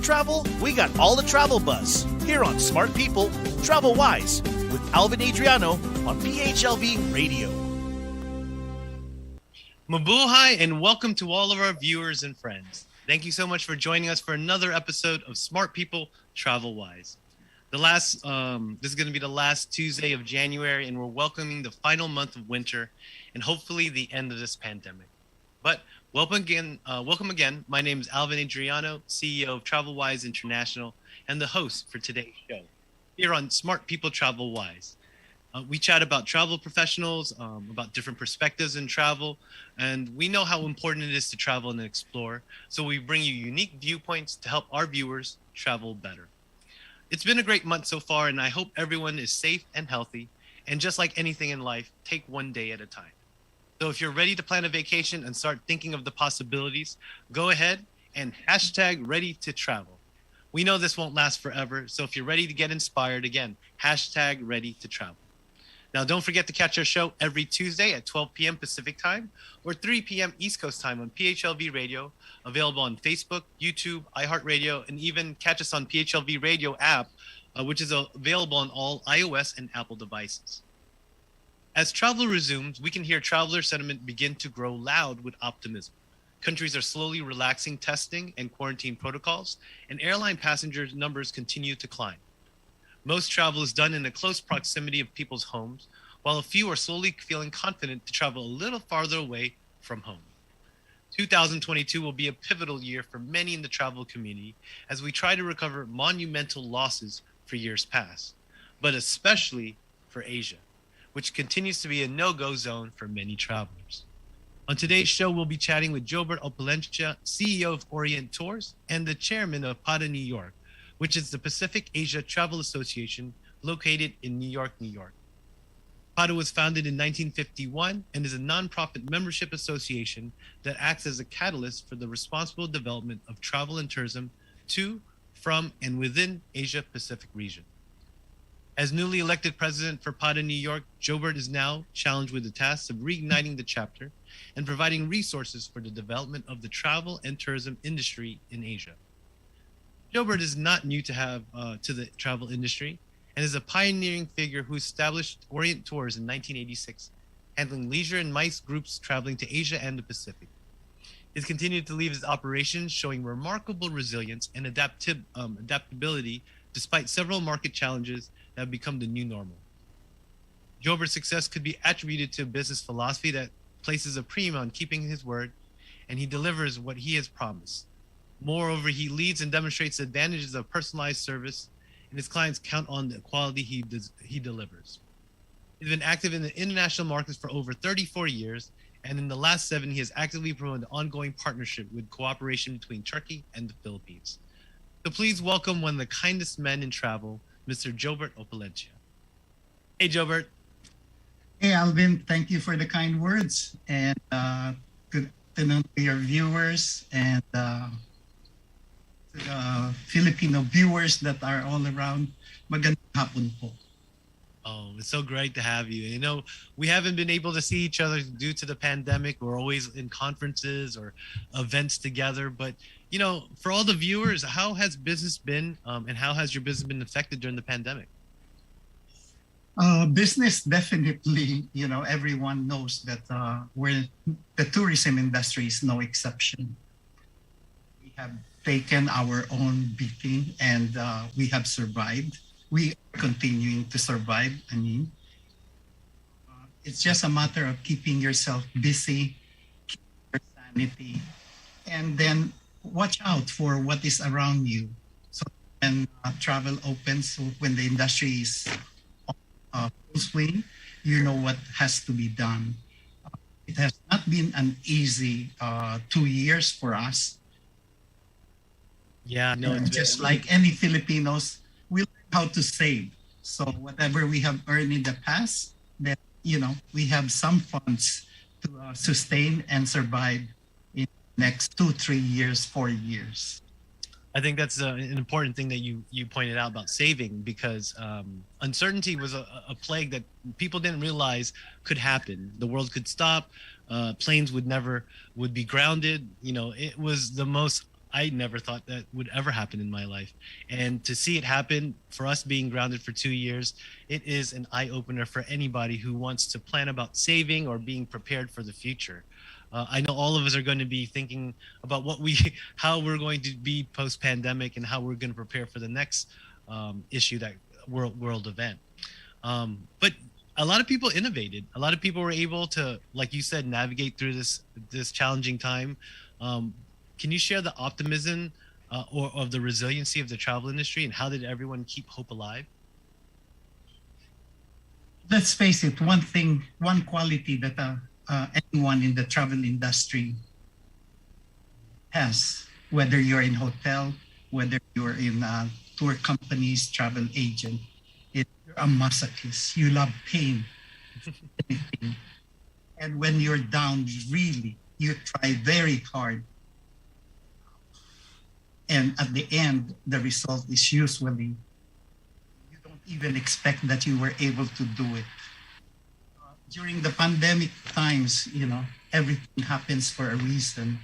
travel? We got all the travel buzz here on Smart People, Travel Wise with Alvin Adriano on PHLV Radio. Mabuhay and welcome to all of our viewers and friends. Thank you so much for joining us for another episode of Smart People, Travel Wise. This is going to be the last Tuesday of January, and we're welcoming the final month of winter and hopefully the end of this pandemic. But welcome again. My name is Alvin Adriano, CEO of Travel Wise International, and the host for today's show here on Smart People Travel Wise. We chat about travel professionals, about different perspectives in travel, and we know how important it is to travel and explore. So we bring you unique viewpoints to help our viewers travel better. It's been a great month so far, and I hope everyone is safe and healthy. And just like anything in life, take one day at a time. So if you're ready to plan a vacation and start thinking of the possibilities, go ahead and hashtag ready to travel. We know this won't last forever, so if you're ready to get inspired, again, hashtag ready to travel. Now, don't forget to catch our show every Tuesday at 12 p.m. Pacific Time or 3 p.m. East Coast Time on PHLV Radio, available on Facebook, YouTube, iHeartRadio, and even catch us on PHLV Radio app, which is available on all iOS and Apple devices. As travel resumes, we can hear traveler sentiment begin to grow loud with optimism. Countries are slowly relaxing testing and quarantine protocols, and airline passengers numbers continue to climb. Most travel is done in the close proximity of people's homes, while a few are slowly feeling confident to travel a little farther away from home. 2022 will be a pivotal year for many in the travel community as we try to recover monumental losses for years past, but especially for Asia, which continues to be a no-go zone for many travelers. On today's show, we'll be chatting with Jobert Opalencia, CEO of Orient Tours and the chairman of PADA New York, which is the Pacific Asia Travel Association located in New York, New York. PADA was founded in 1951 and is a nonprofit membership association that acts as a catalyst for the responsible development of travel and tourism to, from, and within Asia-Pacific region. As newly elected president for PADA New York, Jobert is now challenged with the task of reigniting the chapter and providing resources for the development of the travel and tourism industry in Asia. Jobert is not new to the travel industry and is a pioneering figure who established Orient Tours in 1986, handling leisure and MICE groups traveling to Asia and the Pacific. He's continued to lead his operations, showing remarkable resilience and adaptability despite several market challenges that have become the new normal. Jobert's success could be attributed to a business philosophy that places a premium on keeping his word, and he delivers what he has promised. Moreover, he leads and demonstrates the advantages of personalized service, and his clients count on the quality he delivers. He's been active in the international markets for over 34 years, and in the last 7, he has actively promoted the ongoing partnership with cooperation between Turkey and the Philippines. So please welcome one of the kindest men in travel, Mr. Jobert Opalencia. Hey, Jobert. Hey, Alvin. Thank you for the kind words, and good afternoon to your viewers and Filipino viewers that are all around. Magandang hapon po. Oh, it's so great to have you. You know, we haven't been able to see each other due to the pandemic. We're always in conferences or events together. But, you know, for all the viewers, how has business been and how has your business been affected during the pandemic? Business definitely, you know, everyone knows that the tourism industry is no exception. We have taken our own beating and we have survived. We are continuing to survive. It's just a matter of keeping yourself busy, keep your sanity, and then watch out for what is around you. So when travel opens, when the industry is full swing, you know what has to be done. It has not been an easy 2 years for us. Yeah, no, it's just like any Filipinos, we learn how to save. So whatever we have earned in the past, then, you know, we have some funds to sustain and survive in the next 2, 3 years, 4 years. I think that's an important thing that you pointed out about saving, because uncertainty was a plague that people didn't realize could happen. The world could stop, planes would be grounded. You know, it was the most I never thought that would ever happen in my life. And to see it happen for us being grounded for 2 years, it is an eye opener for anybody who wants to plan about saving or being prepared for the future. I know all of us are going to be thinking about how we're going to be post pandemic and how we're going to prepare for the next issue, that world event. But a lot of people innovated. A lot of people were able to, like you said, navigate through this challenging time. Can you share the optimism or of the resiliency of the travel industry, and how did everyone keep hope alive? Let's face it, one quality that anyone in the travel industry has, whether you're in hotel, whether you're in tour companies, travel agent, you're a masochist. You love pain, anything. And when you're down, really, you try very hard. And at the end, the result is usually you don't even expect that you were able to do it. During the pandemic times, everything happens for a reason.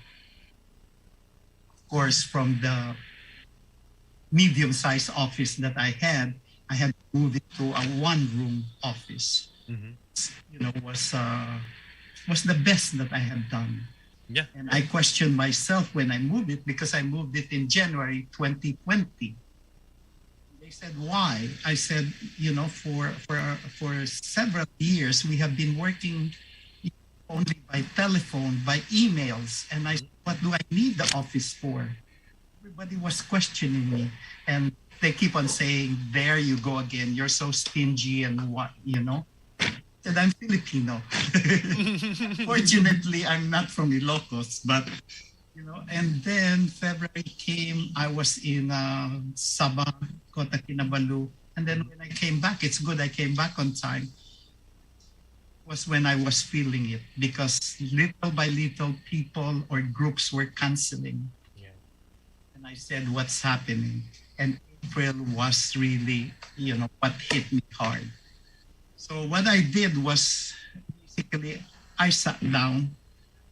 Of course, from the medium-sized office that I had to move it to a one-room office. Mm-hmm. Was the best that I had done. Yeah. And I questioned myself when I moved it, because I moved it in January 2020. They said, why? I said, for several years, we have been working only by telephone, by emails. And I said, what do I need the office for? Everybody was questioning me. And they keep on saying, there you go again. You're so stingy and what. And I'm Filipino. Fortunately, I'm not from Ilocos, but, and then February came, I was in Sabah, Kota Kinabalu. And then when I came back, it's good I came back on time, was when I was feeling it, because little by little people or groups were canceling. Yeah. And I said, what's happening? And April was really, what hit me hard. So what I did was, basically, I sat down,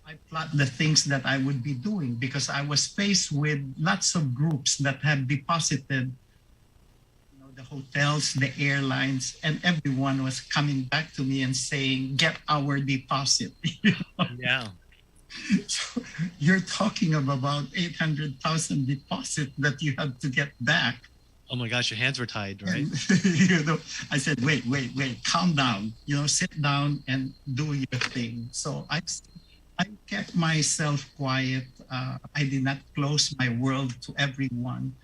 I plot the things that I would be doing, because I was faced with lots of groups that had deposited, the hotels, the airlines, and everyone was coming back to me and saying, get our deposit. Yeah. So you're talking of about 800,000 deposit that you have to get back. Oh my gosh, your hands were tied, right? And, I said, wait, calm down. Sit down and do your thing. So I kept myself quiet. I did not close my world to everyone.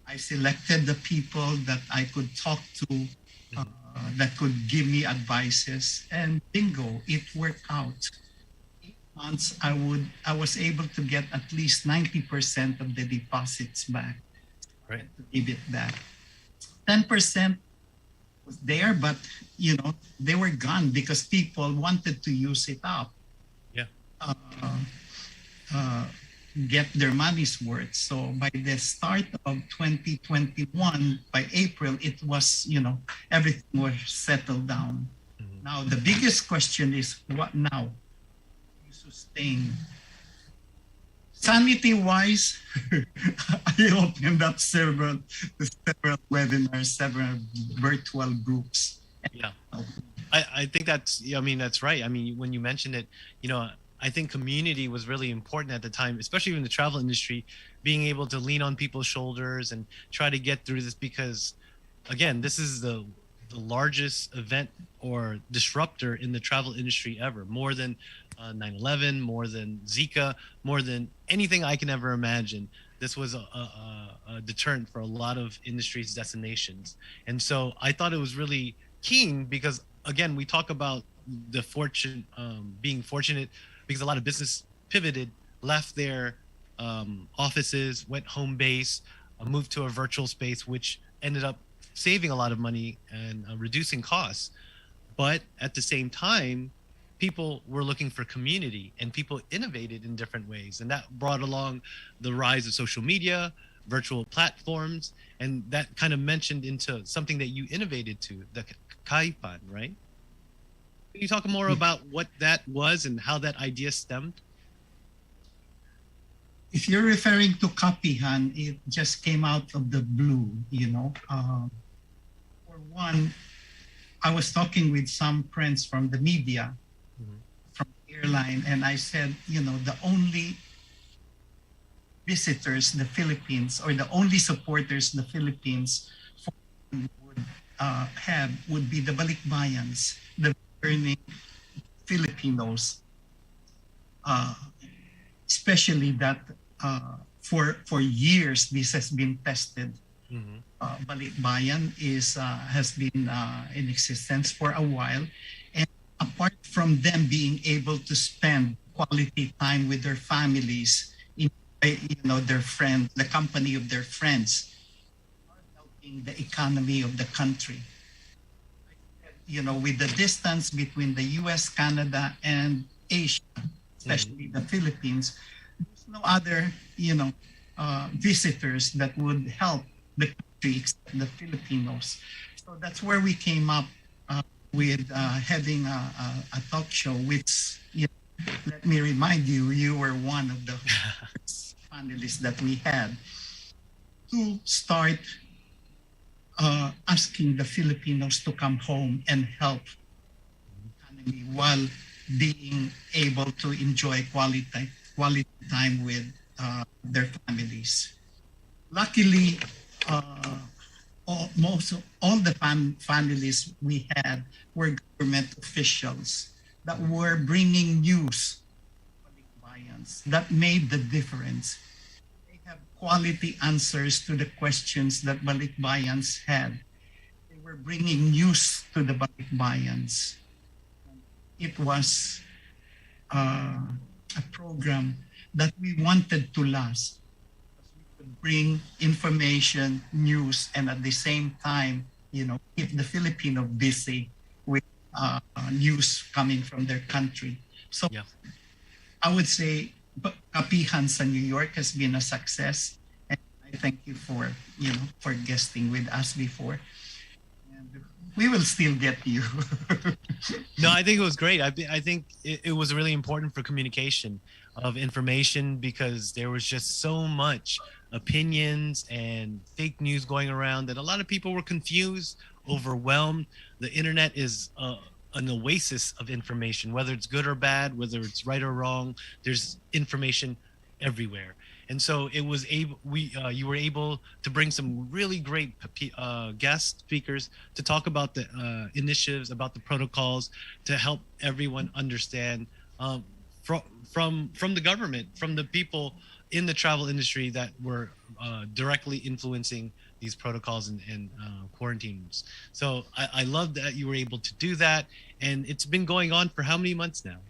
I selected the people that I could talk to, that could give me advices, and bingo, it worked out. 8 months, I was able to get at least 90% of the deposits back. Right. To give it back. 10% was there, but they were gone because people wanted to use it up. Yeah. Get their money's worth. So by the start of 2021, by April, it was, everything was settled down. Mm-hmm. Now, the biggest question is, what now? You sustain. Sanity-wise, I opened up several webinars, several virtual groups. Yeah, I think that's right. I mean, when you mentioned it, I think community was really important at the time, especially in the travel industry, being able to lean on people's shoulders and try to get through this, because, again, this is the largest event or disruptor in the travel industry ever, more than 9/11, more than Zika, more than anything I can ever imagine. This was a deterrent for a lot of industries' destinations. And so I thought it was really keen because, again, we talk about the being fortunate, because a lot of business pivoted, left their offices, went home base, moved to a virtual space, which ended up saving a lot of money and reducing costs. But at the same time, people were looking for community, and people innovated in different ways. And that brought along the rise of social media, virtual platforms, and that kind of mentioned into something that you innovated to, the Kaipan, right? Can you talk more about what that was and how that idea stemmed? if you're referring to Kapihan, it just came out of the blue, you know. For one, I was talking with some friends from the media, from the airline, and I said, you know, the only visitors the Philippines or the only supporters the Philippines would have would be the Balikbayans, the returning Filipinos, especially that for years this has been tested. Balikbayan has been in existence for a while, and apart from them being able to spend quality time with their families, you know, their friends, the company of their friends, are helping the economy of the country. You know, with the distance between the U.S., Canada, and Asia, especially the Philippines, there's no other, you know, visitors that would help the country except the Filipinos. So that's where we came up with having a talk show, which, you know, let me remind you, you were one of the panelists that we had, to start asking the Filipinos to come home and help the economy while being able to enjoy quality time with their families. Luckily, all the families we had were government officials that were bringing news that made the difference. They have quality answers to the questions that Balikbayans had. They were bringing news to the Balikbayans. It was a program that we wanted to last. We could bring information, news, and at the same time, you know, keep the Filipino busy with news coming from their country. So yeah. I would say Kapihan sa New York has been a success, and I thank you for, you know, for guesting with us before. And we will still get you. No, I think it was great. I think it was really important for communication of information, because there was just so much opinions and fake news going around that a lot of people were confused, overwhelmed. The internet is an oasis of information, whether it's good or bad, whether it's right or wrong. There's information everywhere, and so it was you were able to bring some really great guest speakers to talk about the initiatives, about the protocols, to help everyone understand from the government, from the people in the travel industry that were directly influencing these protocols and quarantines. So I love that you were able to do that. And it's been going on for how many months now?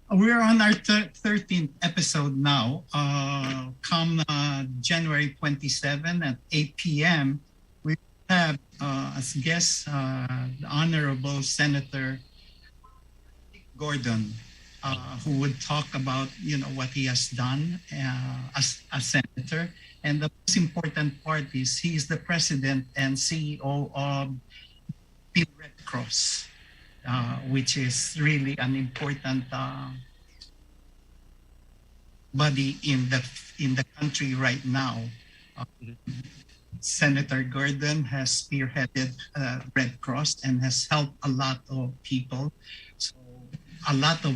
We're on our 13th episode now. Come January 27 at 8 p.m., we have as guest the Honorable Senator Gordon, who would talk about, you know, what he has done as a senator. And the most important part is he is the president and CEO of the Red Cross, which is really an important body in the country right now. Senator Gordon has spearheaded Red Cross and has helped a lot of people. So a lot of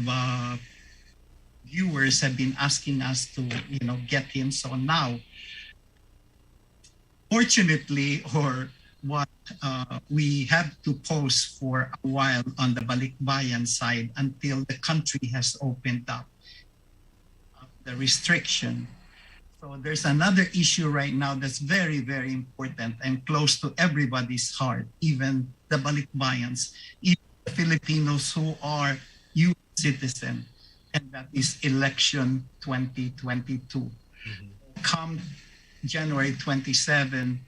viewers have been asking us to, you know, get him. So now, fortunately, or what, we have to pause for a while on the Balikbayan side until the country has opened up the restriction. So there's another issue right now that's very, very important and close to everybody's heart, even the Balikbayans, even the Filipinos who are U.S. citizens, and that is election 2022. Come January 27,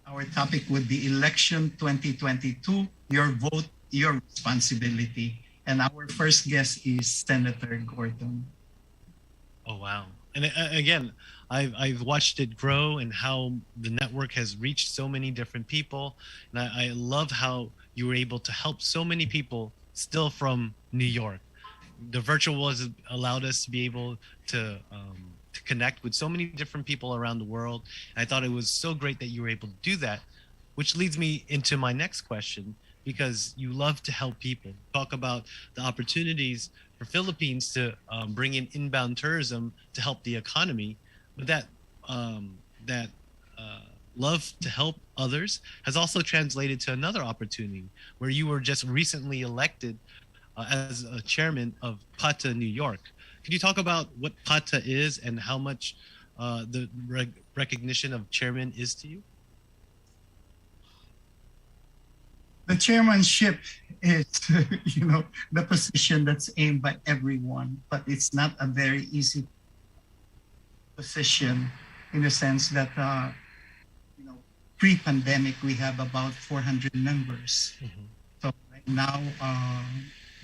our topic would be election 2022, your vote, your responsibility. And our first guest is Senator Gordon. Oh, wow. And again, I've watched it grow and how the network has reached so many different people. And I love how you were able to help so many people still from New York. The virtual was allowed us to be able to to connect with so many different people around the world. And I thought it was so great that you were able to do that, which leads me into my next question, because you love to help people. Talk about the opportunities for Philippines to bring in inbound tourism to help the economy, but that love to help others has also translated to another opportunity where you were just recently elected as a chairman of PATA New York. Could you talk about what PATA is and how much the recognition of chairman is to you? The chairmanship is, the position that's aimed by everyone, but it's not a very easy position in the sense that, pre-pandemic, we have about 400 members. Mm-hmm. So right now,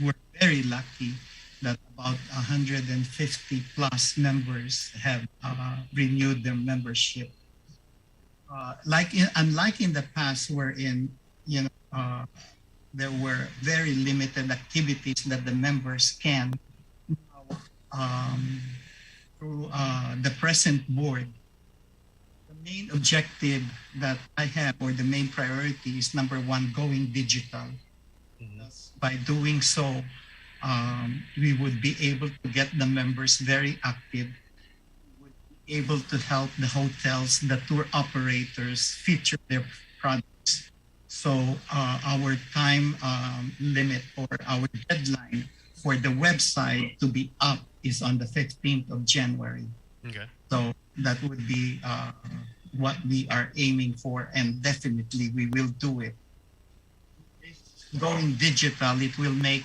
we're very lucky that about 150 plus members have renewed their membership. Unlike in the past, wherein there were very limited activities that the members can through the present board. The main objective that I have, or the main priority, is number one, going digital. Mm-hmm. By doing so, we would be able to get the members very active. We would be able to help the hotels, the tour operators feature their products. So our time limit, or our deadline for the website to be up, is on the 15th of January. Okay. So that would be what we are aiming for, and definitely we will do it. Going digital, it will make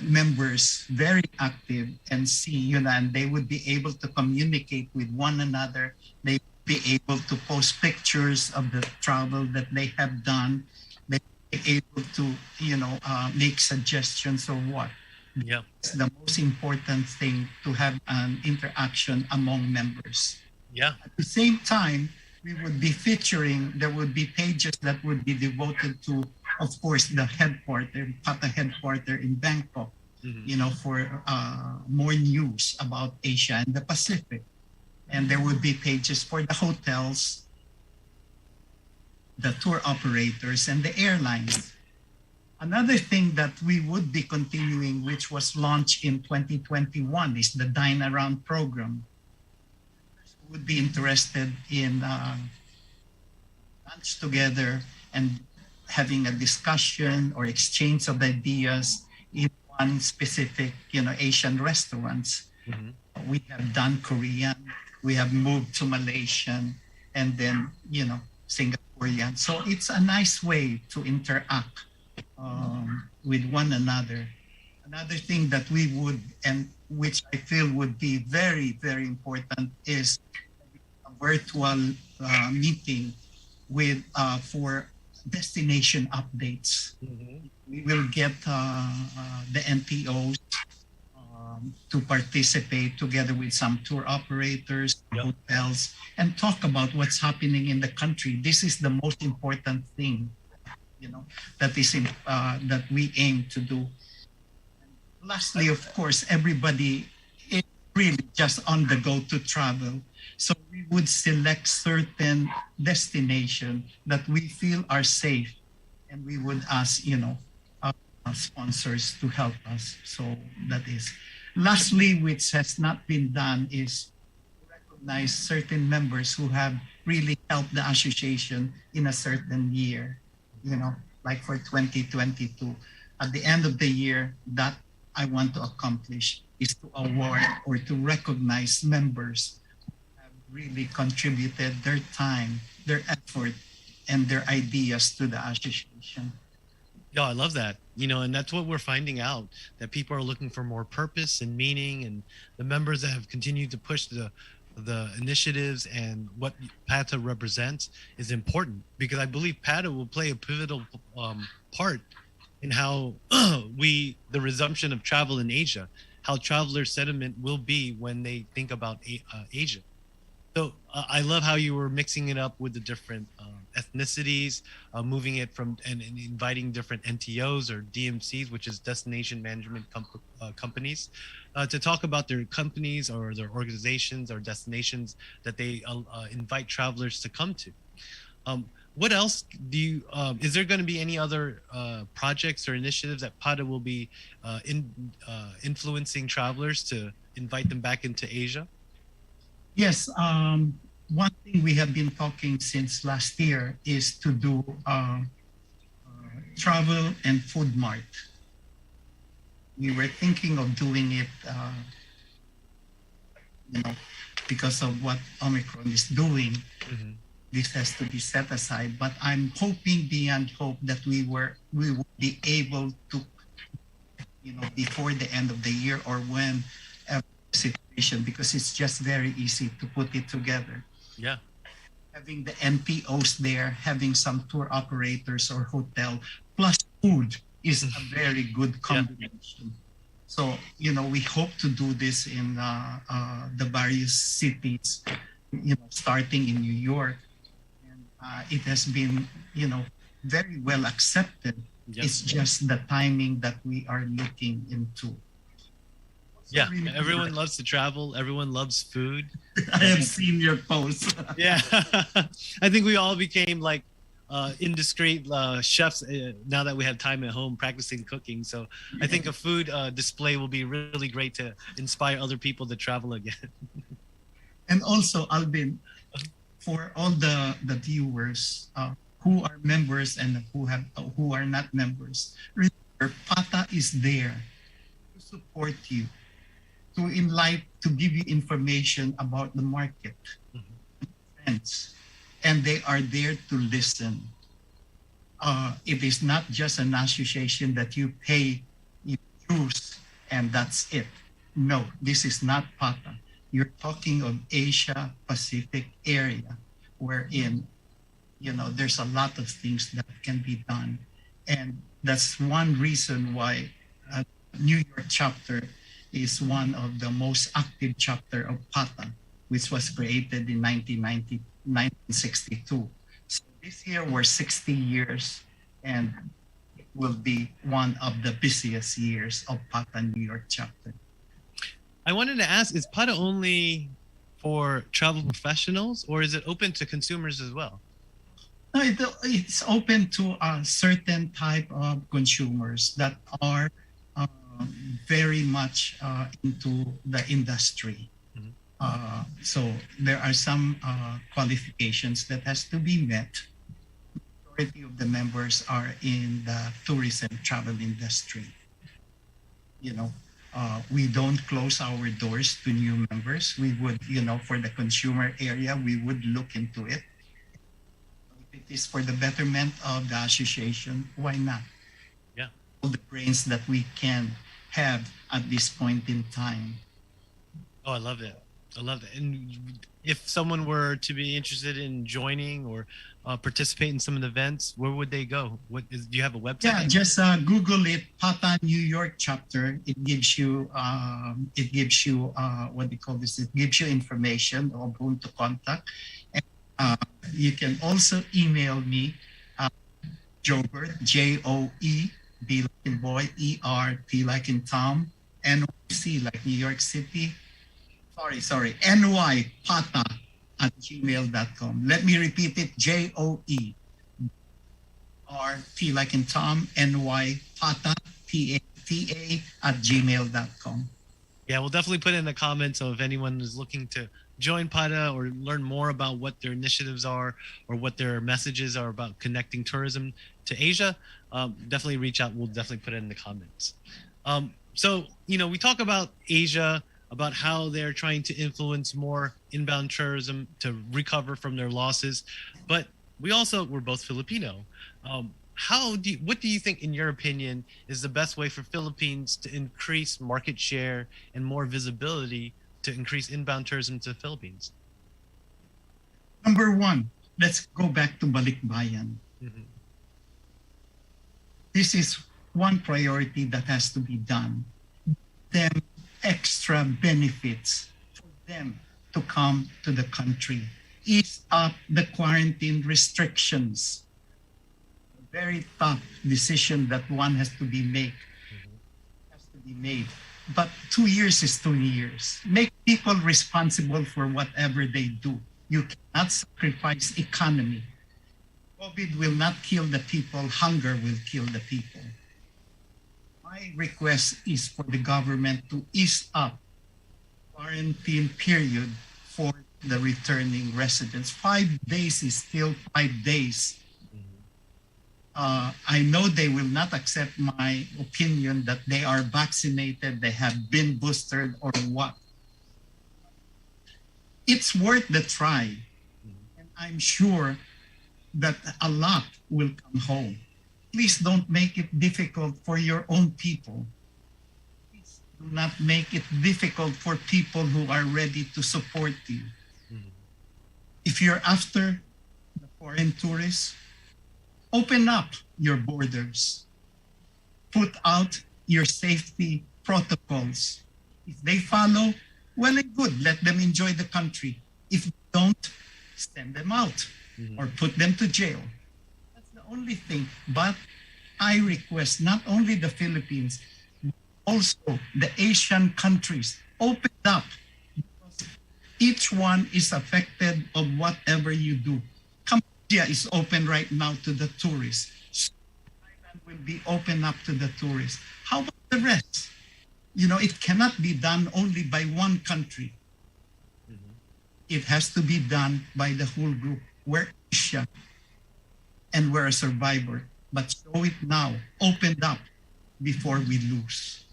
members very active and see, and they would be able to communicate with one another. They would be able to post pictures of the travel that they have done. They would be able to, make suggestions or what. Yeah. It's the most important thing, to have an interaction among members. Yeah. At the same time, we would be featuring, there would be pages that would be devoted to, of course, the PATA headquarter in Bangkok, mm-hmm. For more news about Asia and the Pacific. And there would be pages for the hotels, the tour operators, and the airlines. Another thing that we would be continuing, which was launched in 2021, is the Dine Around program. Would be interested in lunch together and having a discussion or exchange of ideas in one specific, Asian restaurants. Mm-hmm. We have done Korean, we have moved to Malaysian, and then, Singaporean. So it's a nice way to interact with one another. Another thing that we would, and which I feel would be very, very important, is a virtual meeting with for destination updates. Mm-hmm. We will get the NPOs to participate together with some tour operators, yep. hotels, and talk about what's happening in the country. This is the most important thing, that is that we aim to do. Lastly, of course, everybody is really just on the go to travel. So we would select certain destinations that we feel are safe, and we would ask, sponsors to help us. So that is. Lastly, which has not been done, is recognize certain members who have really helped the association in a certain year, like for 2022. At the end of the year, that I want to accomplish is to award or to recognize members who have really contributed their time, their effort, and their ideas to the association. Yeah, I love that. And that's what we're finding out, that people are looking for more purpose and meaning, and the members that have continued to push the initiatives and what PATA represents is important, because I believe PATA will play a pivotal part in how the resumption of travel in Asia, how traveler sentiment will be when they think about Asia. So I love how you were mixing it up with the different ethnicities, moving it from and inviting different NTOs or DMCs, which is destination management companies, to talk about their companies or their organizations or destinations that they invite travelers to come to. What else do you? Is there going to be any other projects or initiatives that PATA will be influencing travelers to invite them back into Asia? Yes, one thing we have been talking since last year is to do travel and food mart. We were thinking of doing it, you know, because of what Omicron is doing. Mm-hmm. This has to be set aside. But I'm hoping beyond hope that we will be able to, before the end of the year or when situation, because it's just very easy to put it together. Yeah. Having the NPOs there, having some tour operators or hotel, plus food is a very good combination. So, we hope to do this in the various cities, starting in New York. And it has been, very well accepted. Yep. It's just the timing that we are looking into. Yeah, everyone loves to travel. Everyone loves food. I have seen your posts. Yeah, I think we all became like indiscreet chefs now that we have time at home practicing cooking. So I think a food display will be really great to inspire other people to travel again. And also, Alvin, for all the viewers who are members and who are not members, remember, PATA is there to support you, to give you information about the market, trends, and they are there to listen. It is not just an association that you pay, you choose, and that's it. No, this is not PATA. You're talking of Asia Pacific area, wherein there's a lot of things that can be done, and that's one reason why New York chapter is one of the most active chapter of PATA, which was created in 1962. So this year we're 60 years, and it will be one of the busiest years of PATA New York chapter. I wanted to ask, is PATA only for travel professionals, or is it open to consumers as well? No, it's open to a certain type of consumers that are very much into the industry. Mm-hmm. So there are some qualifications that has to be met. The majority of the members are in the tourism travel industry. We don't close our doors to new members. We would, for the consumer area, we would look into it. If it is for the betterment of the association, why not? Yeah. All the brains that we can have at this point in time. Oh, I love it. And if someone were to be interested in joining or participate in some of the events, where would they go? Do you have a website? Yeah, just Google it, PATA New York chapter. It gives you what do you call this? It gives you information of whom to contact. And you can also email me, Jobert, Joe, B like in boy, ER, T like in Tom, NYC like New York City. NY PATA at gmail.com. Let me repeat it, JOE, R, T like in Tom, NY PATA, TATA at gmail.com. Yeah, we'll definitely put in the comments. So if anyone is looking to join PATA or learn more about what their initiatives are or what their messages are about connecting tourism to Asia, definitely reach out. We'll definitely put it in the comments. So, we talk about Asia, about how they're trying to influence more inbound tourism to recover from their losses. But we're both Filipino. What do you think, in your opinion, is the best way for Philippines to increase market share and more visibility to increase inbound tourism to the Philippines? Number one, let's go back to Balikbayan. Mm-hmm. This is one priority that has to be done. Them extra benefits for them to come to the country. Ease up the quarantine restrictions. A very tough decision that one has to be made. But 2 years is 2 years. Make people responsible for whatever they do. You cannot sacrifice economy. COVID will not kill the people. Hunger will kill the people. My request is for the government to ease up quarantine period for the returning residents. 5 days is still 5 days. I know they will not accept my opinion that they are vaccinated, they have been boosted or what. It's worth the try. And I'm sure that a lot will come home. Please don't make it difficult for your own people. Please do not make it difficult for people who are ready to support you. If you're after the foreign tourists, open up your borders. Put out your safety protocols. If they follow, well and good, let them enjoy the country. If they don't, send them out or put them to jail. That's the only thing. But I request not only the Philippines, but also the Asian countries, open up. Because each one is affected of whatever you do. Cambodia is open right now to the tourists. Thailand will be open up to the tourists. How about the rest? You know, it cannot be done only by one country. It has to be done by the whole group. We're Asia and we're a survivor. But show it now, opened up before we lose.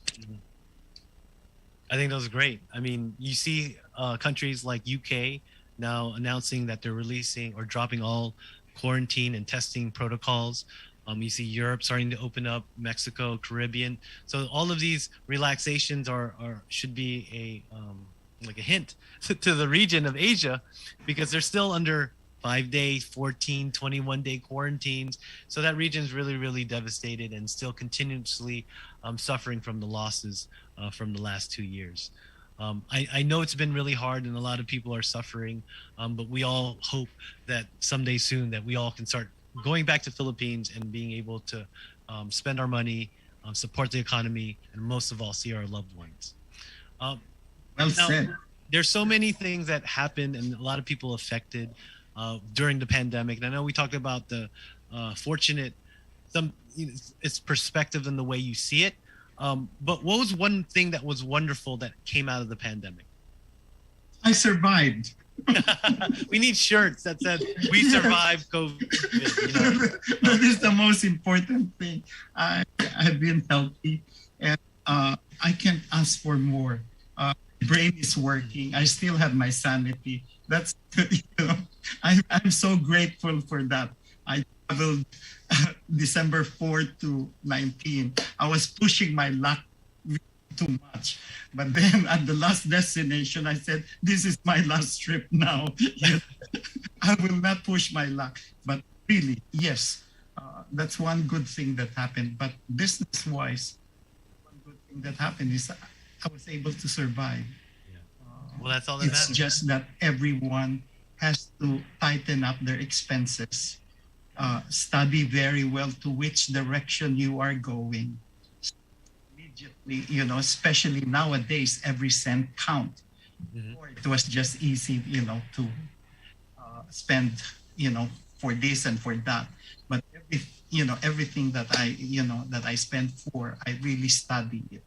I think that was great. I mean, you see countries like UK now announcing that they're releasing or dropping all quarantine and testing protocols. You see Europe starting to open up, Mexico, Caribbean. So all of these relaxations should be like a hint to the region of Asia, because they're still under 5-day, 14, 21-day quarantines. So that region is really, really devastated and still continuously suffering from the losses from the last 2 years. I know it's been really hard and a lot of people are suffering, but we all hope that someday soon that we all can start going back to Philippines and being able to spend our money, support the economy, and most of all, see our loved ones. Well said. There's so many things that happened and a lot of people affected during the pandemic. And I know we talked about the fortunate, it's perspective and the way you see it. But what was one thing that was wonderful that came out of the pandemic? I survived. We need shirts that said we survived COVID. You know? That is the most important thing. I've been healthy and I can't ask for more. Brain is working. I still have my sanity. That's, you know, I'm so grateful for that. I traveled December 4th to 19. I was pushing my luck too much. But then at the last destination, I said, this is my last trip now. I will not push my luck. But really, yes, that's one good thing that happened. But business-wise, one good thing that happened is I was able to survive. Well, that's all that It's matters. just that everyone has to tighten up their expenses. Study very well to which direction you are going. Immediately, you know, especially nowadays, every cent count. Before it was just easy, you know, to spend, you know, for this and for that. But everything that I spend for, I really study it.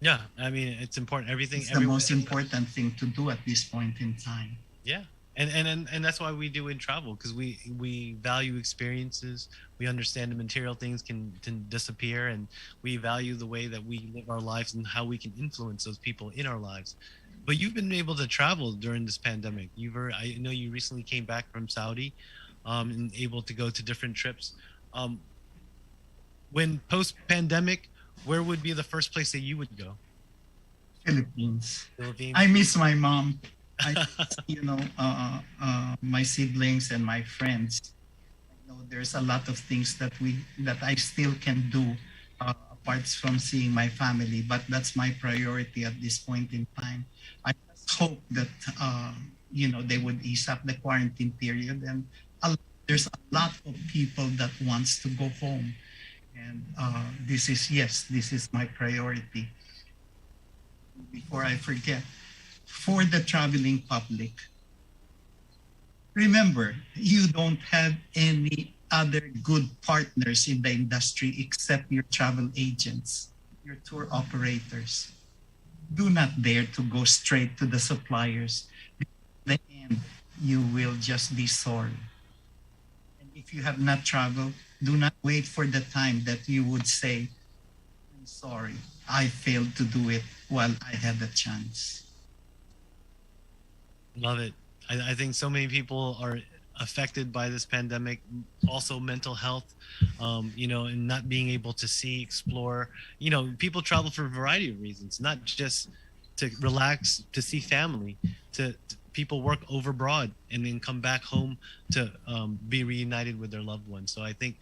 Yeah, I mean, it's important. Everything. It's the most important thing to do at this point in time. Yeah, and that's why we do in travel, because we value experiences. We understand the material things can disappear, and we value the way that we live our lives and how we can influence those people in our lives. But you've been able to travel during this pandemic. I know you recently came back from Saudi, and able to go to different trips. When post-pandemic, where would be the first place that you would go? Philippines. Philippines. I miss my mom. I miss, you know, my siblings and my friends. I know there's a lot of things that I still can do apart from seeing my family, but that's my priority at this point in time. I just hope that they would ease up the quarantine period, and there's a lot of people that wants to go home, and this is my priority. Before I forget, for the traveling public, remember, you don't have any other good partners in the industry except your travel agents, your tour operators. Do not dare to go straight to the suppliers. In the end, you will just be sorry. And if you have not traveled, do not wait for the time that you would say, I'm sorry, I failed to do it while I had the chance. Love it. I think so many people are affected by this pandemic, also mental health, and not being able to see, explore. People travel for a variety of reasons, not just to relax, to see family, to people work over abroad and then come back home to be reunited with their loved ones. So I think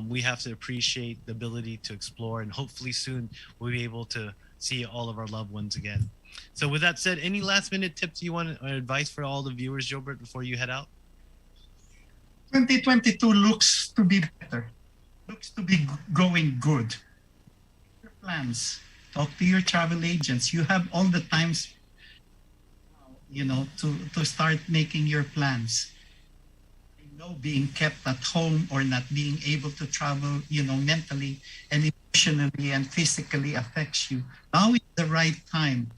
we have to appreciate the ability to explore, and hopefully soon we'll be able to see all of our loved ones again. So with that said, any last minute tips you want or advice for all the viewers, Gilbert, before you head out? 2022 looks to be better, looks to be going good. Your plans, talk to your travel agents. You have all the times, to start making your plans. I know being kept at home or not being able to travel, mentally and emotionally and physically affects you. Now is the right time.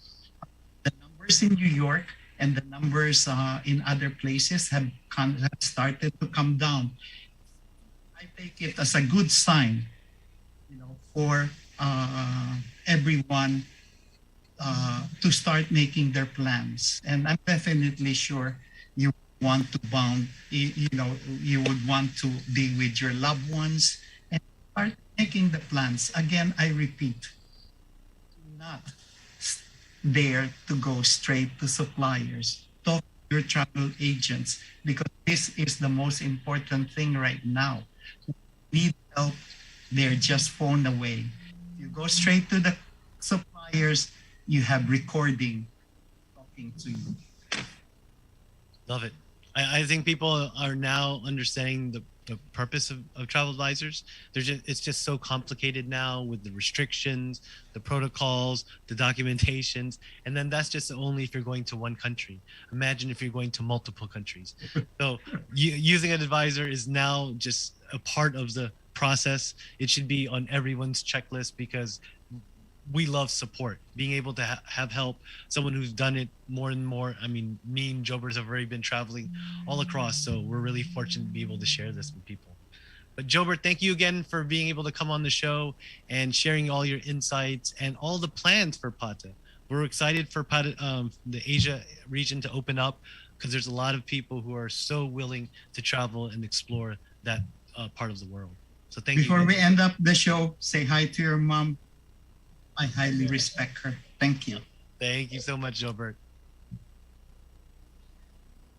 The numbers in New York and the numbers in other places have started to come down. I take it as a good sign, for everyone to start making their plans. And I'm definitely sure you want to you would want to be with your loved ones and start making the plans. Again, I repeat, do not dare to go straight to suppliers. Talk to your travel agents, because this is the most important thing right now. Need help, they're just phone away. You go straight to the suppliers, you have recording talking to you. Love it. I think people are now understanding the purpose of travel advisors. It's just so complicated now with the restrictions, the protocols, the documentations, and then that's just only if you're going to one country. Imagine if you're going to multiple countries. So using an advisor is now just a part of the process. It should be on everyone's checklist, because we love support, being able to have help, someone who's done it more and more. I mean, me and Jobers have already been traveling all across, so we're really fortunate to be able to share this with people. But Jobert, thank you again for being able to come on the show and sharing all your insights and all the plans for PATA. We're excited for PATA, the Asia region to open up, because there's a lot of people who are so willing to travel and explore that part of the world. So thank you. Before we end up the show, say hi to your mom. I highly respect her. Thank you. Thank you so much, Gilbert.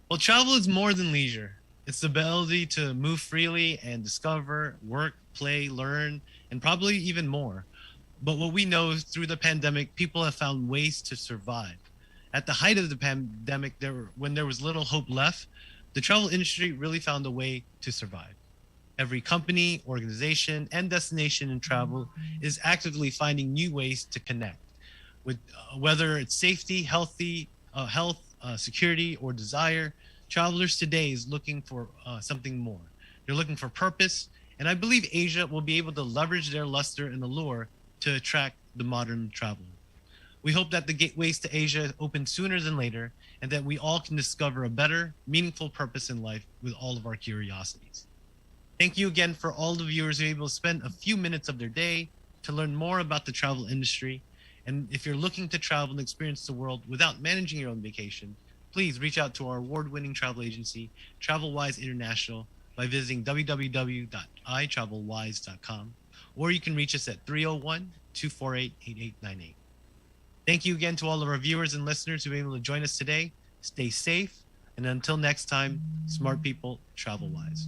Well, travel is more than leisure. It's the ability to move freely and discover, work, play, learn, and probably even more. But what we know is through the pandemic, people have found ways to survive. At the height of the pandemic, when there was little hope left, the travel industry really found a way to survive. Every company, organization, and destination in travel is actively finding new ways to connect. With whether it's safety, health, security, or desire, travelers today is looking for something more. They're looking for purpose, and I believe Asia will be able to leverage their luster and allure to attract the modern traveler. We hope that the gateways to Asia open sooner than later, and that we all can discover a better, meaningful purpose in life with all of our curiosities. Thank you again for all the viewers who are able to spend a few minutes of their day to learn more about the travel industry. And if you're looking to travel and experience the world without managing your own vacation, please reach out to our award-winning travel agency, TravelWise International, by visiting www.itravelwise.com, or you can reach us at 301-248-8898. Thank you again to all of our viewers and listeners who were able to join us today. Stay safe, and until next time, smart people, travel wise.